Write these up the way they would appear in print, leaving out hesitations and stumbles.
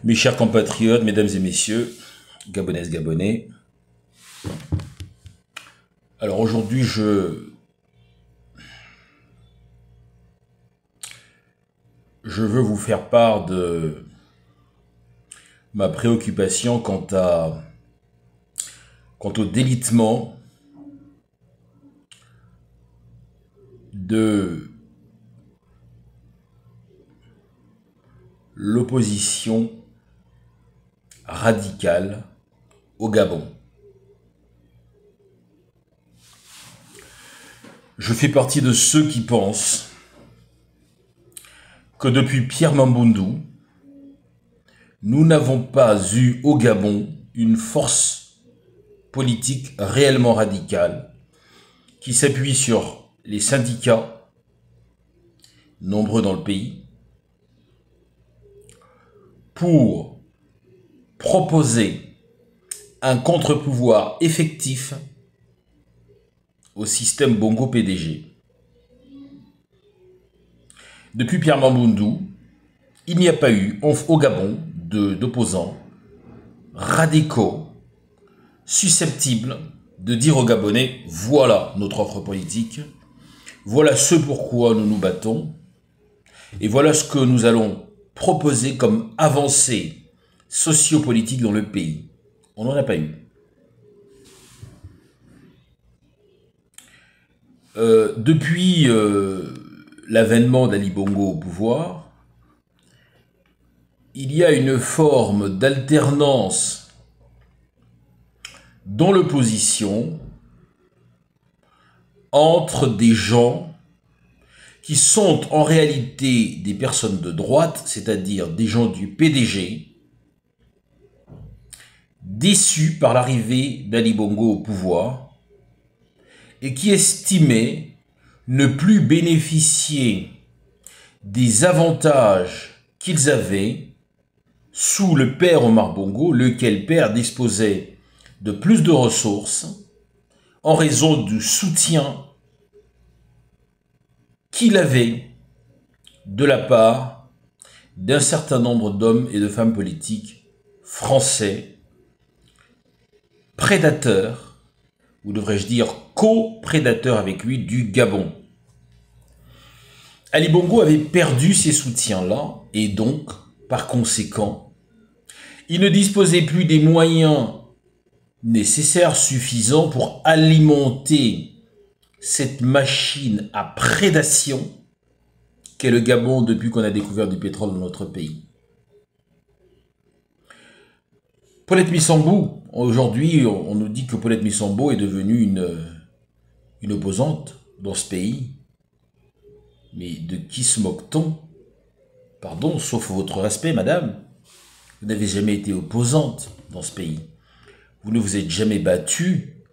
Mes chers compatriotes, mesdames et messieurs, Gabonaises, Gabonais. Alors aujourd'hui, je veux vous faire part de ma préoccupation quant au délitement de l'opposition radicale au Gabon. Je fais partie de ceux qui pensent que depuis Pierre Mamboundou, nous n'avons pas eu au Gabon une force politique réellement radicale qui s'appuie sur les syndicats, nombreux dans le pays, pour proposer un contre-pouvoir effectif au système Bongo PDG. Depuis Pierre Mamboundou, il n'y a pas eu au Gabon d'opposants radicaux susceptibles de dire aux Gabonais « Voilà notre offre politique, voilà ce pourquoi nous nous battons, et voilà ce que nous allons proposer comme avancée sociopolitique dans le pays. » On n'en a pas eu. Depuis l'avènement d'Ali Bongo au pouvoir, il y a une forme d'alternance dans l'opposition entre des gens qui sont en réalité des personnes de droite, c'est-à-dire des gens du PDG, déçus par l'arrivée d'Ali Bongo au pouvoir et qui estimaient ne plus bénéficier des avantages qu'ils avaient sous le père Omar Bongo, lequel père disposait de plus de ressources en raison du soutien qu'il avait de la part d'un certain nombre d'hommes et de femmes politiques français, prédateurs, ou devrais-je dire co-prédateurs avec lui du Gabon. Ali Bongo avait perdu ces soutiens-là et donc, par conséquent, il ne disposait plus des moyens nécessaires, suffisants pour alimenter cette machine à prédation qu'est le Gabon depuis qu'on a découvert du pétrole dans notre pays. Paulette Missambou, aujourd'hui, on nous dit que Paulette Missambou est devenue une opposante dans ce pays. Mais de qui se moque-t-on? Pardon, sauf votre respect, madame. Vous n'avez jamais été opposante dans ce pays. Vous ne vous êtes jamais battue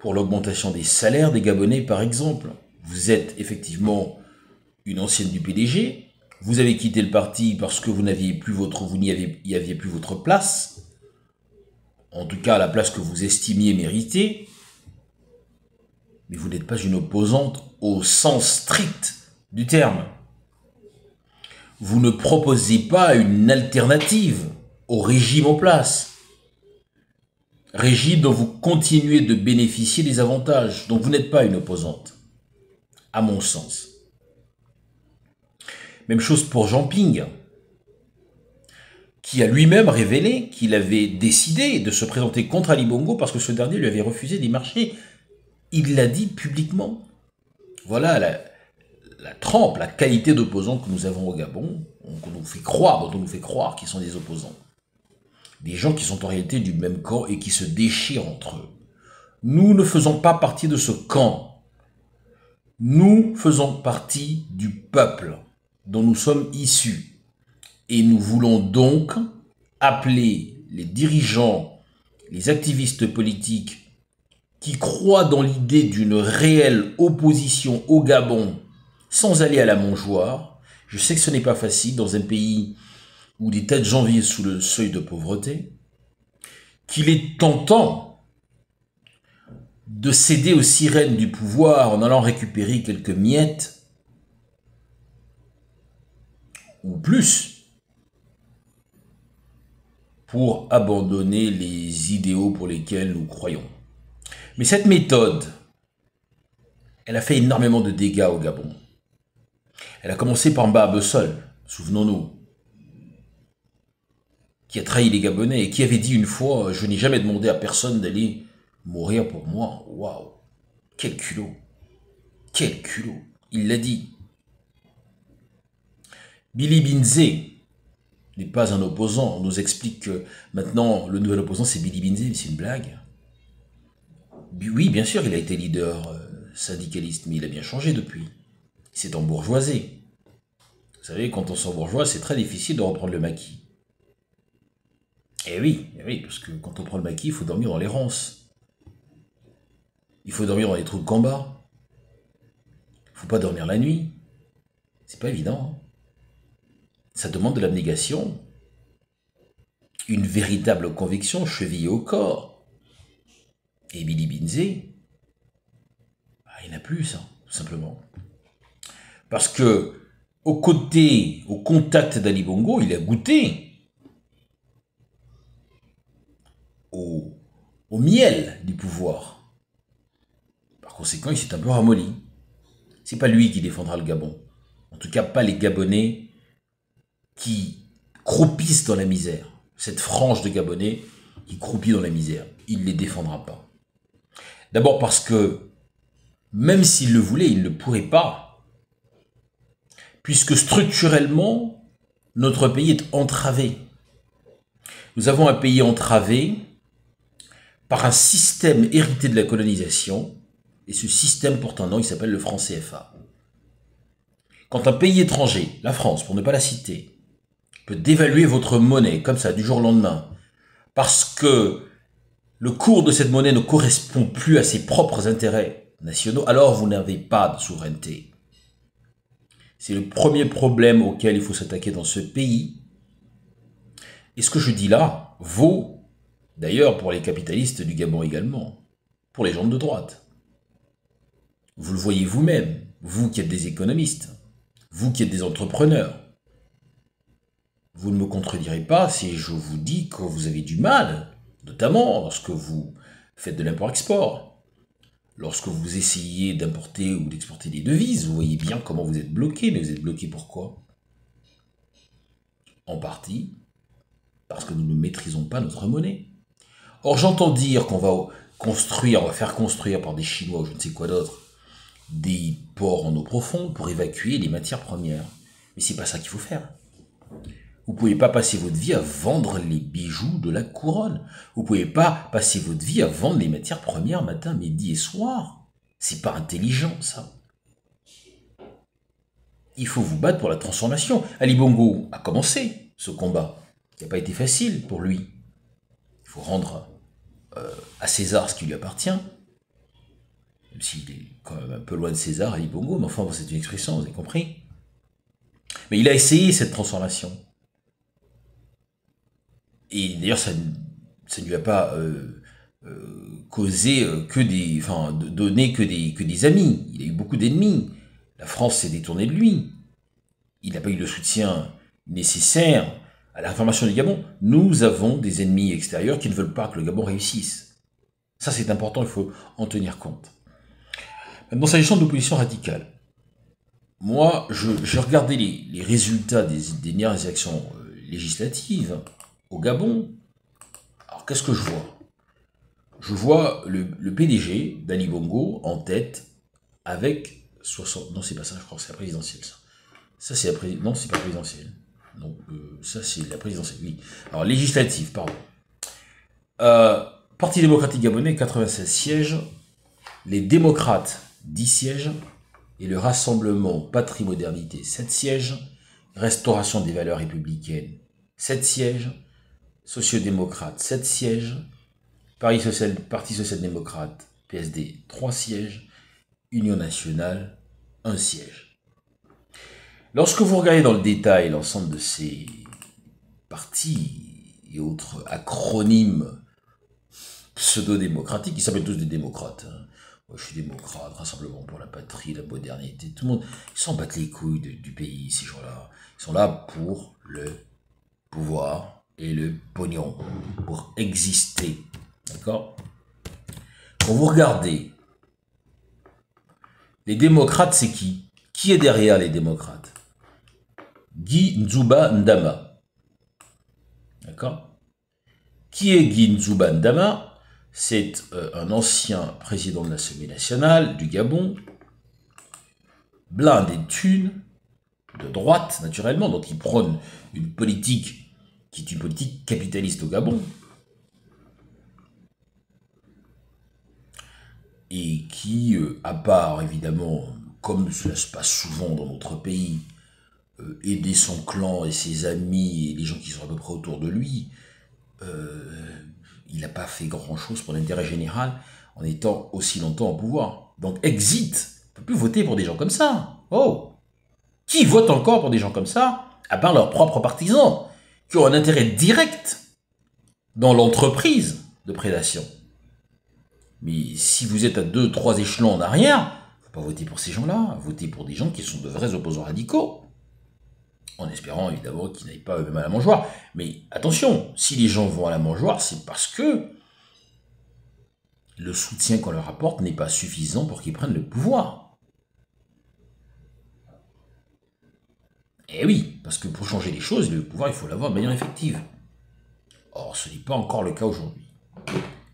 pour l'augmentation des salaires des Gabonais, par exemple. Vous êtes effectivement une ancienne du PDG. Vous avez quitté le parti parce que vous n'y aviez plus votre place. En tout cas, la place que vous estimiez méritée. Mais vous n'êtes pas une opposante au sens strict du terme. Vous ne proposez pas une alternative au régime en place. Régime dont vous continuez de bénéficier des avantages. Donc vous n'êtes pas une opposante, à mon sens. Même chose pour Jean Ping, qui a lui-même révélé qu'il avait décidé de se présenter contre Ali Bongo parce que ce dernier lui avait refusé des marchés. Il l'a dit publiquement. Voilà la trempe, la qualité d'opposants que nous avons au Gabon, dont on nous fait croire qu'ils sont des opposants. Des gens qui sont en réalité du même camp et qui se déchirent entre eux. Nous ne faisons pas partie de ce camp. Nous faisons partie du peuple dont nous sommes issus. Et nous voulons donc appeler les dirigeants, les activistes politiques qui croient dans l'idée d'une réelle opposition au Gabon sans aller à la mangeoire. Je sais que ce n'est pas facile dans un pays où des tas de gens vivent sous le seuil de pauvreté, qu'il est tentant de céder aux sirènes du pouvoir en allant récupérer quelques miettes, ou plus, pour abandonner les idéaux pour lesquels nous croyons. Mais cette méthode, elle a fait énormément de dégâts au Gabon. Elle a commencé par Mba Bessol, souvenons-nous, qui a trahi les Gabonais et qui avait dit une fois « Je n'ai jamais demandé à personne d'aller mourir pour moi. » Waouh, quel culot, quel culot, il l'a dit. Billy Binze n'est pas un opposant. On nous explique que maintenant, le nouvel opposant, c'est Billy Binze, mais c'est une blague. Oui, bien sûr, il a été leader syndicaliste, mais il a bien changé depuis. Il s'est embourgeoisé. Vous savez, quand on s'embourgeoise, c'est très difficile de reprendre le maquis. Eh oui, parce que quand on prend le maquis, il faut dormir dans les ronces. Il faut dormir dans les trous de combat. Il ne faut pas dormir la nuit. C'est pas évident. Hein. Ça demande de l'abnégation. Une véritable conviction chevillée au corps. Et Billy Binze, il n'a plus ça, tout simplement. Parce que, au contact d'Ali Bongo, il a goûté au miel du pouvoir. Par conséquent, il s'est un peu ramolli. C'est pas lui qui défendra le Gabon. En tout cas, pas les Gabonais qui croupissent dans la misère. Cette frange de Gabonais qui croupit dans la misère. Il ne les défendra pas. D'abord parce que, même s'il le voulait, il ne pourrait pas. Puisque structurellement, notre pays est entravé. Nous avons un pays entravé par un système hérité de la colonisation, et ce système porte un nom, il s'appelle le franc CFA. Quand un pays étranger, la France pour ne pas la citer, peut dévaluer votre monnaie comme ça du jour au lendemain, parce que le cours de cette monnaie ne correspond plus à ses propres intérêts nationaux, alors vous n'avez pas de souveraineté. C'est le premier problème auquel il faut s'attaquer dans ce pays. Et ce que je dis là vaut d'ailleurs pour les capitalistes du Gabon également, pour les gens de droite. Vous le voyez vous-même, vous qui êtes des économistes, vous qui êtes des entrepreneurs. Vous ne me contredirez pas si je vous dis que vous avez du mal, notamment lorsque vous faites de l'import-export. Lorsque vous essayez d'importer ou d'exporter des devises, vous voyez bien comment vous êtes bloqué. Mais vous êtes bloqué pourquoi? En partie parce que nous ne maîtrisons pas notre monnaie. Or, j'entends dire qu'on va faire construire par des Chinois ou je ne sais quoi d'autre, des ports en eau profonde pour évacuer les matières premières. Mais c'est pas ça qu'il faut faire. Vous ne pouvez pas passer votre vie à vendre les bijoux de la couronne. Vous ne pouvez pas passer votre vie à vendre les matières premières matin, midi et soir. C'est pas intelligent, ça. Il faut vous battre pour la transformation. Ali Bongo a commencé ce combat. Il n'a pas été facile pour lui. Il faut rendre à César ce qui lui appartient. Même s'il est quand même un peu loin de César, Ali Bongo, mais enfin, c'est une expression, vous avez compris. Mais il a essayé cette transformation. Et d'ailleurs, ça ne lui a pas causé donné que des amis. Il a eu beaucoup d'ennemis. La France s'est détournée de lui. Il n'a pas eu le soutien nécessaire à la réformation du Gabon. Nous avons des ennemis extérieurs qui ne veulent pas que le Gabon réussisse. Ça, c'est important, il faut en tenir compte. Maintenant, s'agissant de l'opposition radicale, moi, j'ai regardé les résultats des dernières élections législatives au Gabon. Alors, qu'est-ce que je vois? Je vois le PDG d'Ali Bongo en tête avec 60... Non, c'est pas ça, je crois que c'est la présidentielle, ça. Ça, c'est la présidentielle. Non, c'est pas la présidentielle. Non, ça, c'est la présidentielle, oui. Alors, législative, pardon. Parti démocratique gabonais, 96 sièges. Les démocrates, 10 sièges. Et le Rassemblement Patrie-Modernité, 7 sièges. Restauration des valeurs républicaines, 7 sièges. Sociodémocrates, 7 sièges. Parti social-démocrate, PSD, 3 sièges. Union nationale, 1 siège. Lorsque vous regardez dans le détail l'ensemble de ces partis et autres acronymes pseudo-démocratiques, ils s'appellent tous des démocrates. Moi, je suis démocrate, Rassemblement pour la patrie, la modernité, tout le monde, ils s'en battent les couilles du pays, ces gens-là. Ils sont là pour le pouvoir, et le pognon pour exister. D'accord? Quand vous regardez, les démocrates, c'est qui? Qui est derrière les démocrates? Guy Nzuba Ndama. D'accord? Qui est Guy Nzuba Ndama? C'est un ancien président de l'Assemblée nationale du Gabon, blindé de thunes, de droite naturellement, donc il prône une politique qui est une politique capitaliste au Gabon, et qui, à part évidemment, comme cela se passe souvent dans notre pays, aider son clan et ses amis et les gens qui sont à peu près autour de lui, il n'a pas fait grand-chose pour l'intérêt général en étant aussi longtemps au pouvoir. Donc exit, on ne peut plus voter pour des gens comme ça. Oh, qui vote encore pour des gens comme ça, à part leurs propres partisans, qui ont un intérêt direct dans l'entreprise de prédation? Mais si vous êtes à 2-3 échelons en arrière, il ne faut pas voter pour ces gens-là, votez pour des gens qui sont de vrais opposants radicaux, en espérant évidemment qu'ils n'aillent pas eux-mêmes à la mangeoire. Mais attention, si les gens vont à la mangeoire, c'est parce que le soutien qu'on leur apporte n'est pas suffisant pour qu'ils prennent le pouvoir. Eh oui, parce que pour changer les choses, le pouvoir, il faut l'avoir de manière effective. Or, ce n'est pas encore le cas aujourd'hui.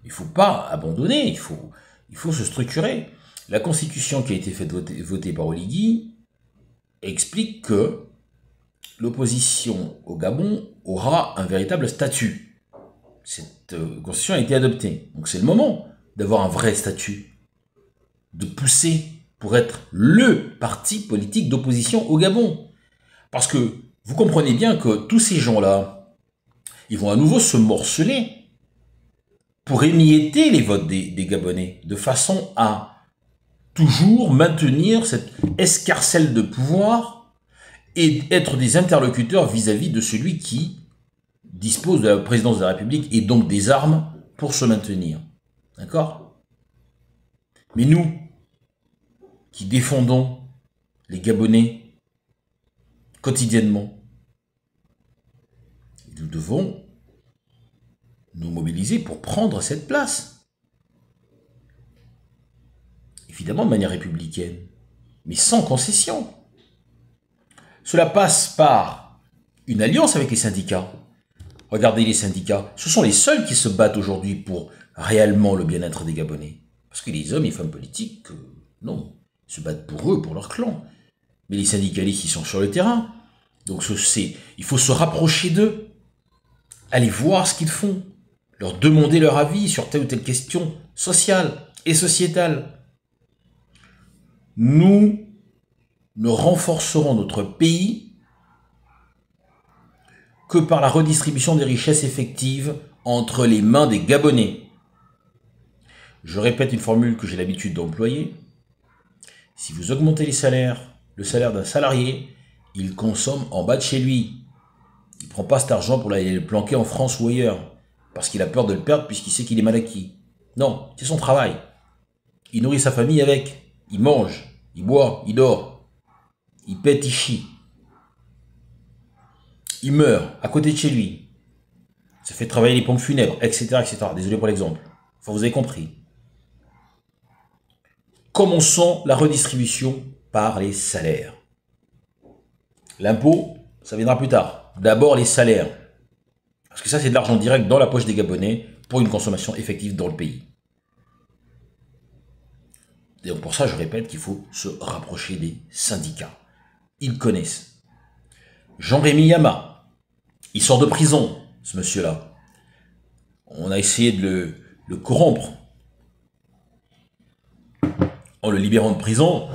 Il ne faut pas abandonner, il faut se structurer. La constitution qui a été faite voter par Oligui explique que l'opposition au Gabon aura un véritable statut. Cette constitution a été adoptée. Donc c'est le moment d'avoir un vrai statut, de pousser pour être le parti politique d'opposition au Gabon. Parce que vous comprenez bien que tous ces gens-là, ils vont à nouveau se morceler pour émietter les votes des Gabonais, de façon à toujours maintenir cette escarcelle de pouvoir et être des interlocuteurs vis-à-vis de celui qui dispose de la présidence de la République et donc des armes pour se maintenir. D'accord? Mais nous, qui défendons les Gabonais quotidiennement, nous devons nous mobiliser pour prendre cette place. Évidemment de manière républicaine, mais sans concession. Cela passe par une alliance avec les syndicats. Regardez les syndicats, ce sont les seuls qui se battent aujourd'hui pour réellement le bien-être des Gabonais. Parce que les hommes et femmes politiques, non, ils se battent pour eux, pour leur clan. Mais les syndicalistes, ils sont sur le terrain. Donc il faut se rapprocher d'eux, aller voir ce qu'ils font, leur demander leur avis sur telle ou telle question sociale et sociétale. Nous ne renforcerons notre pays que par la redistribution des richesses effectives entre les mains des Gabonais. Je répète une formule que j'ai l'habitude d'employer. Si vous augmentez les salaires, le salaire d'un salarié, il consomme en bas de chez lui. Il ne prend pas cet argent pour aller le planquer en France ou ailleurs, parce qu'il a peur de le perdre puisqu'il sait qu'il est mal acquis. Non, c'est son travail. Il nourrit sa famille avec. Il mange, il boit, il dort. Il pète, il chie. Il meurt à côté de chez lui. Ça fait travailler les pompes funèbres, etc., etc. Désolé pour l'exemple. Enfin, vous avez compris. Commençons la redistribution par les salaires. L'impôt, ça viendra plus tard. D'abord les salaires. Parce que ça, c'est de l'argent direct dans la poche des Gabonais pour une consommation effective dans le pays. Et donc pour ça, je répète qu'il faut se rapprocher des syndicats. Ils connaissent. Jean-Rémy Yama, il sort de prison, ce monsieur-là. On a essayé de le corrompre en le libérant de prison,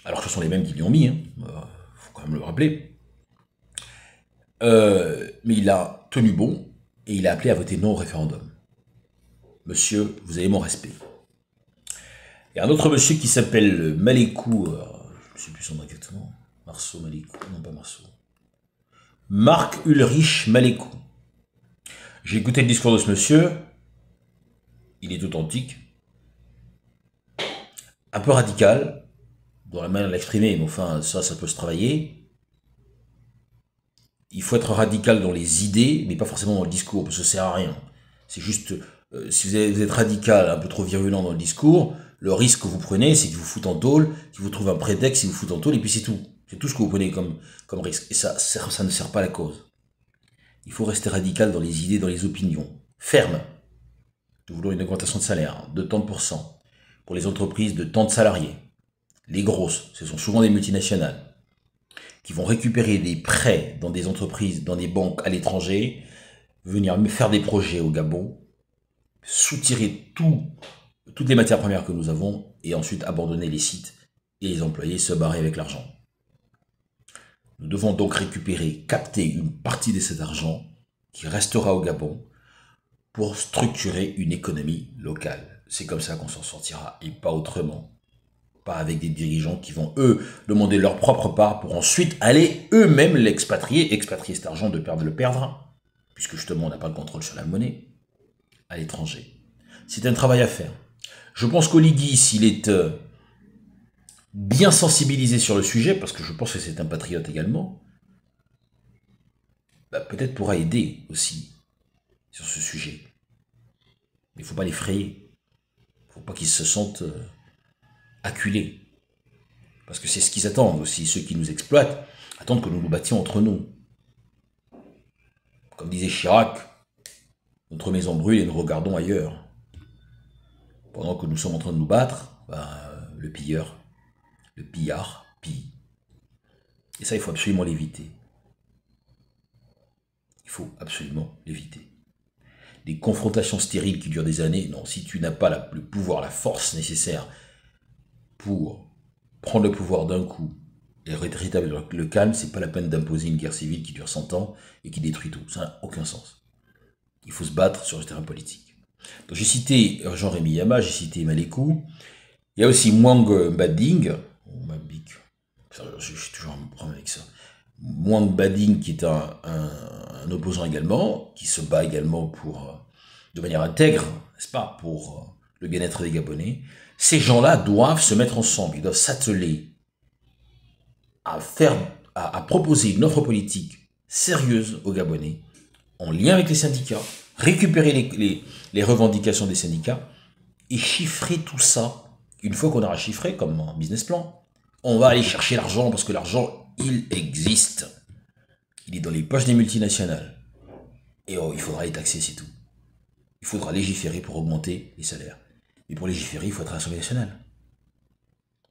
alors que ce sont les mêmes qui l'y ont mis, faut quand même le rappeler. Mais il a tenu bon et il a appelé à voter non au référendum. Monsieur, vous avez mon respect. Il y a un autre monsieur qui s'appelle Malécou, je ne sais plus son nom exactement, Marceau Malécou, non pas Marceau. Marc Ulrich Malécou. J'ai écouté le discours de ce monsieur, il est authentique, un peu radical, dans la manière de l'exprimer, mais enfin, ça peut se travailler. il faut être radical dans les idées, mais pas forcément dans le discours, parce que ça sert à rien. C'est juste, si vous êtes radical, un peu trop virulent dans le discours, le risque que vous prenez, c'est qu'ils vous foutent en tôle, qu'ils vous trouvent un prétexte, qu'ils vous foutent en tôle, et puis c'est tout. C'est tout ce que vous prenez comme risque. Et ça ne sert pas la cause. Il faut rester radical dans les idées, dans les opinions. Ferme. Nous voulons une augmentation de salaire de tant de pourcents pour les entreprises de tant de salariés. Les grosses, ce sont souvent des multinationales qui vont récupérer des prêts dans des entreprises, dans des banques à l'étranger, venir faire des projets au Gabon, soutirer toutes les matières premières que nous avons et ensuite abandonner les sites et les employés se barrer avec l'argent. Nous devons donc récupérer, capter une partie de cet argent qui restera au Gabon pour structurer une économie locale. C'est comme ça qu'on s'en sortira et pas autrement. Pas avec des dirigeants qui vont, eux, demander leur propre part pour ensuite aller eux-mêmes l'expatrier, expatrier cet argent de perdre le perdre, puisque justement on n'a pas le contrôle sur la monnaie, à l'étranger. C'est un travail à faire. Je pense qu'Oligui, s'il est bien sensibilisé sur le sujet, parce que je pense que c'est un patriote également, peut-être pourra aider aussi sur ce sujet. Mais il ne faut pas l'effrayer. Il ne faut pas qu'ils se sentent acculés. Parce que c'est ce qu'ils attendent aussi, ceux qui nous exploitent, attendent que nous nous battions entre nous. Comme disait Chirac, notre maison brûle et nous regardons ailleurs. Pendant que nous sommes en train de nous battre, le pillard pille. Et ça, il faut absolument l'éviter. Il faut absolument l'éviter. Des confrontations stériles qui durent des années, non, si tu n'as pas le pouvoir, la force nécessaire pour prendre le pouvoir d'un coup et rétablir le calme, c'est pas la peine d'imposer une guerre civile qui dure 100 ans et qui détruit tout. Ça n'a aucun sens. Il faut se battre sur le terrain politique. Donc j'ai cité Jean-Rémy Yama, j'ai cité Malekou. Il y a aussi Mwang Bading. Je suis toujours un problème avec ça. Mwang Bading qui est un opposant également, qui se bat également de manière intègre, n'est-ce pas, pour le bien-être des Gabonais. Ces gens-là doivent se mettre ensemble, ils doivent s'atteler à proposer une offre politique sérieuse aux Gabonais, en lien avec les syndicats, récupérer les revendications des syndicats et chiffrer tout ça. Une fois qu'on aura chiffré, comme un business plan, on va aller chercher l'argent parce que l'argent, il existe. Il est dans les poches des multinationales. Et il faudra les taxer, c'est tout. Il faudra légiférer pour augmenter les salaires. Mais pour légiférer, il faut être à l'Assemblée nationale.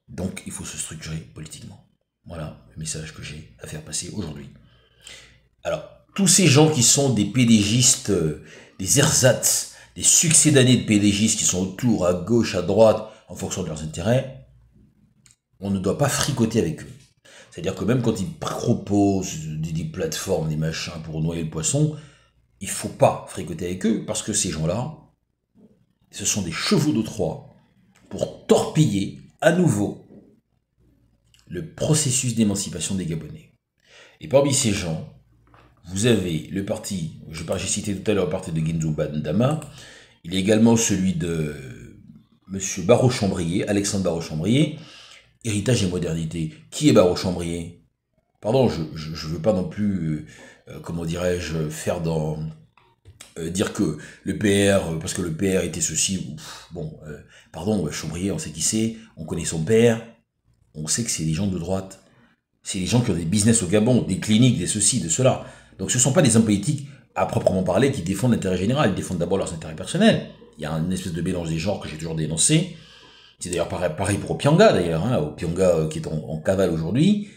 Donc, il faut se structurer politiquement. Voilà le message que j'ai à faire passer aujourd'hui. Alors, tous ces gens qui sont des PDGistes, des ersatz, des succédanés de PDGistes qui sont autour, à gauche, à droite, en fonction de leurs intérêts, on ne doit pas fricoter avec eux. C'est-à-dire que même quand ils proposent des plateformes, des machins pour noyer le poisson, il ne faut pas fricoter avec eux, parce que ces gens-là, ce sont des chevaux de Troie pour torpiller à nouveau le processus d'émancipation des Gabonais. Et parmi ces gens, vous avez le parti, j'ai cité tout à l'heure le parti de Guinzo Bandama, il y a également celui de M. Barraud-Chambrier, Alexandre Barraud-Chambrier, Héritage et modernité. Qui est Barraud-Chambrier? Pardon, je ne veux pas non plus, comment dirais-je, dire que le PR, parce que le PR était ceci, pardon, Chambrier, on sait qui c'est, on connaît son père, on sait que c'est des gens de droite. C'est des gens qui ont des business au Gabon, des cliniques, des ceci, de cela. Donc ce ne sont pas des hommes politiques à proprement parler qui défendent l'intérêt général, ils défendent d'abord leurs intérêts personnels. Il y a une espèce de mélange des genres que j'ai toujours dénoncé. C'est d'ailleurs pareil pour Opianga, d'ailleurs, Opianga qui est en cavale aujourd'hui.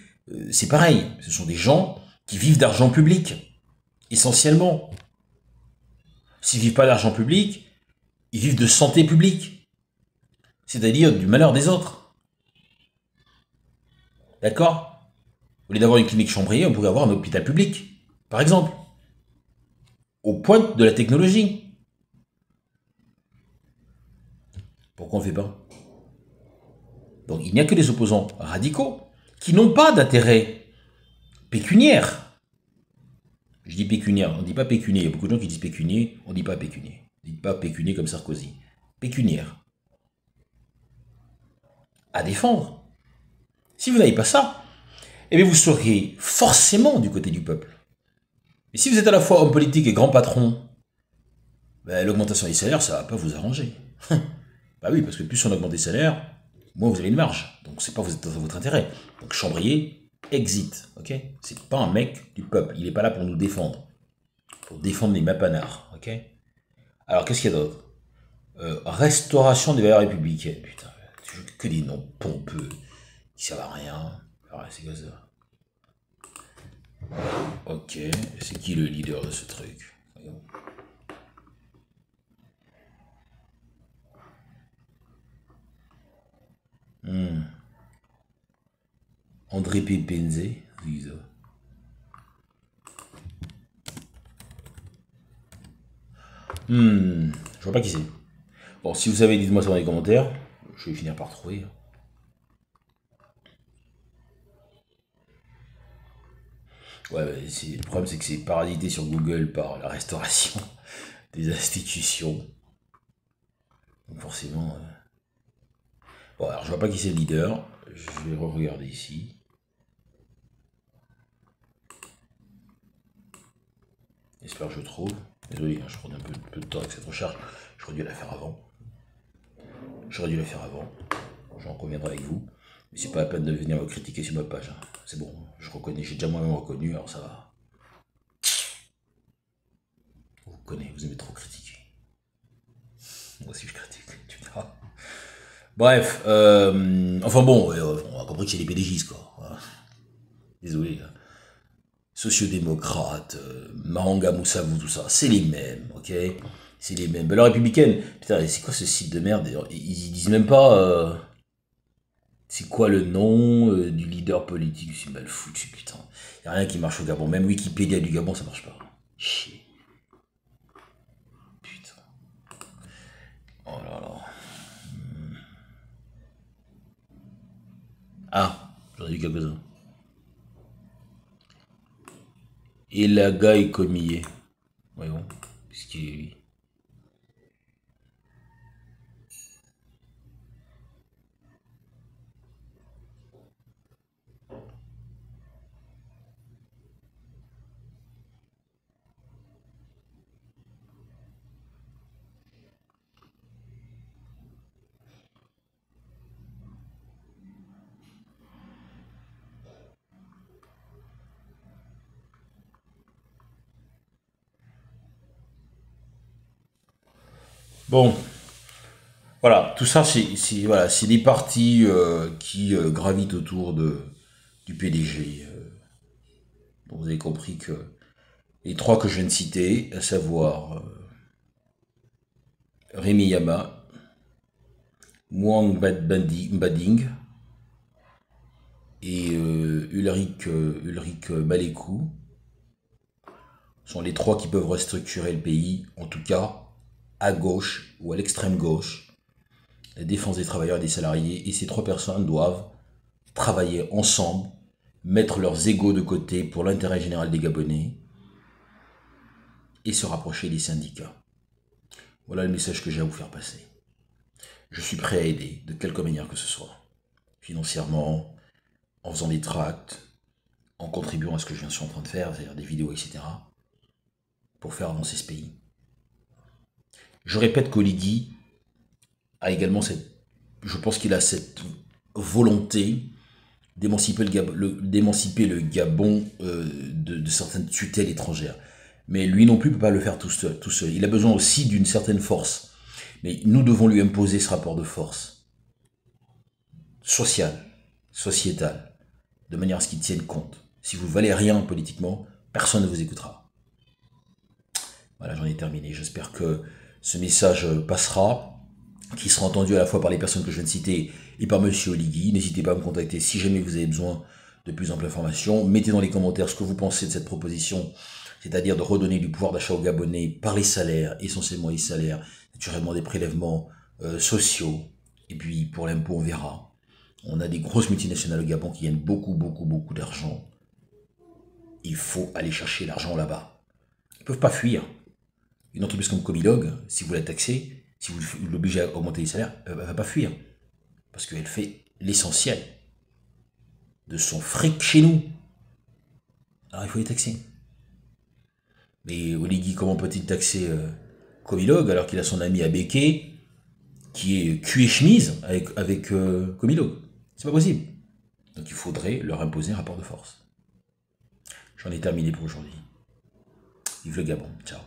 C'est pareil, ce sont des gens qui vivent d'argent public, essentiellement. S'ils ne vivent pas d'argent public, ils vivent de santé publique, c'est-à-dire du malheur des autres. D'accord? Au lieu d'avoir une clinique Chambrier, on pourrait avoir un hôpital public, par exemple, au point de la technologie. Pourquoi on ne fait pas? Donc il n'y a que des opposants radicaux qui n'ont pas d'intérêt pécuniaire. Je dis pécuniaire, on ne dit pas pécunier. Il y a beaucoup de gens qui disent pécunier, on ne dit pas pécunier. On ne dit pas pécunier comme Sarkozy. Pécuniaire. À défendre. Si vous n'avez pas ça, eh bien vous serez forcément du côté du peuple. Mais si vous êtes à la fois homme politique et grand patron, ben, l'augmentation des salaires, ça va pas vous arranger. Bah oui, parce que plus on augmente les salaires, moins vous avez une marge. Donc c'est pas dans votre intérêt. Donc Chambrier, exit, ok? C'est pas un mec du peuple. Il est pas là pour nous défendre. Pour défendre les mapanards, ok? Alors qu'est-ce qu'il y a d'autre? Restauration des valeurs républicaines. Putain, que des noms pompeux qui servent à rien. Alors, c'est quoi ça? Ok, c'est qui le leader de ce truc? Voyons. André Pépenze, oui, ça. Je vois pas qui c'est. Bon, si vous savez, dites-moi ça dans les commentaires. Je vais finir par trouver. Ouais, le problème, c'est que c'est parasité sur Google par la restauration des institutions. Donc forcément... Bon, alors je vois pas qui c'est le leader. Je vais regarder ici. J'espère que je trouve. Désolé, hein, je prends un peu de temps avec cette recherche. J'aurais dû la faire avant. J'en conviendrai avec vous. Mais c'est pas la peine de venir me critiquer sur ma page. Hein. C'est bon, je reconnais, j'ai déjà moi-même reconnu, alors ça va. Vous connaissez, vous aimez trop critiquer. Moi aussi je critique, tu verras. Bref, enfin bon, on a compris que c'est les PDGistes, quoi. Voilà. Désolé. Hein. Sociodémocrates, Mahanga Moussavou, tout ça, c'est les mêmes, ok? C'est les mêmes. Ben, la républicaine, putain, c'est quoi ce site de merde? Ils disent même pas c'est quoi le nom du leader politique. C'est mal foutu, putain. Y a rien qui marche au Gabon. Même Wikipédia du Gabon, ça marche pas. Chier. Putain. Oh là là. Ah, j'en ai vu quelques-uns. Et la gars est commis. Voyons, ce qu'il est lui. Bon, voilà, tout ça, voilà, c'est des partis qui gravitent autour du PDG. Donc vous avez compris que les trois que je viens de citer, à savoir Rémi Yama, Mwang Mbading et Ulrich Malekou, sont les trois qui peuvent restructurer le pays, en tout cas à gauche ou à l'extrême gauche, la défense des travailleurs et des salariés. Et ces trois personnes doivent travailler ensemble, mettre leurs égos de côté pour l'intérêt général des Gabonais et se rapprocher des syndicats. Voilà le message que j'ai à vous faire passer. Je suis prêt à aider de quelque manière que ce soit. Financièrement, en faisant des tracts, en contribuant à ce que je suis en train de faire, c'est-à-dire des vidéos, etc., pour faire avancer ce pays. Je répète qu'Oligui a également je pense qu'il a cette volonté d'émanciper le Gabon de certaines tutelles étrangères. Mais lui non plus ne peut pas le faire tout seul. Il a besoin aussi d'une certaine force. Mais nous devons lui imposer ce rapport de force sociale, sociétale, de manière à ce qu'il tienne compte. Si vous ne valez rien politiquement, personne ne vous écoutera. Voilà, j'en ai terminé. J'espère que ce message passera, qui sera entendu à la fois par les personnes que je viens de citer et par Monsieur Oligui. N'hésitez pas à me contacter si jamais vous avez besoin de plus amples informations. Mettez dans les commentaires ce que vous pensez de cette proposition, c'est-à-dire de redonner du pouvoir d'achat aux Gabonais par les salaires, essentiellement les salaires, naturellement des prélèvements sociaux, et puis pour l'impôt on verra. On a des grosses multinationales au Gabon qui gagnent beaucoup, beaucoup, beaucoup d'argent. Il faut aller chercher l'argent là-bas. Ils ne peuvent pas fuir. Une entreprise comme Comilog, si vous la taxez, si vous l'obligez à augmenter les salaires, elle ne va pas fuir. Parce qu'elle fait l'essentiel de son fric chez nous. Alors il faut les taxer. Et Oligui, comment peut-il taxer Comilog alors qu'il a son ami Abeke qui est cul et chemise avec Comilog? C'est pas possible. Donc il faudrait leur imposer un rapport de force. J'en ai terminé pour aujourd'hui. Vive le Gabon. Ciao.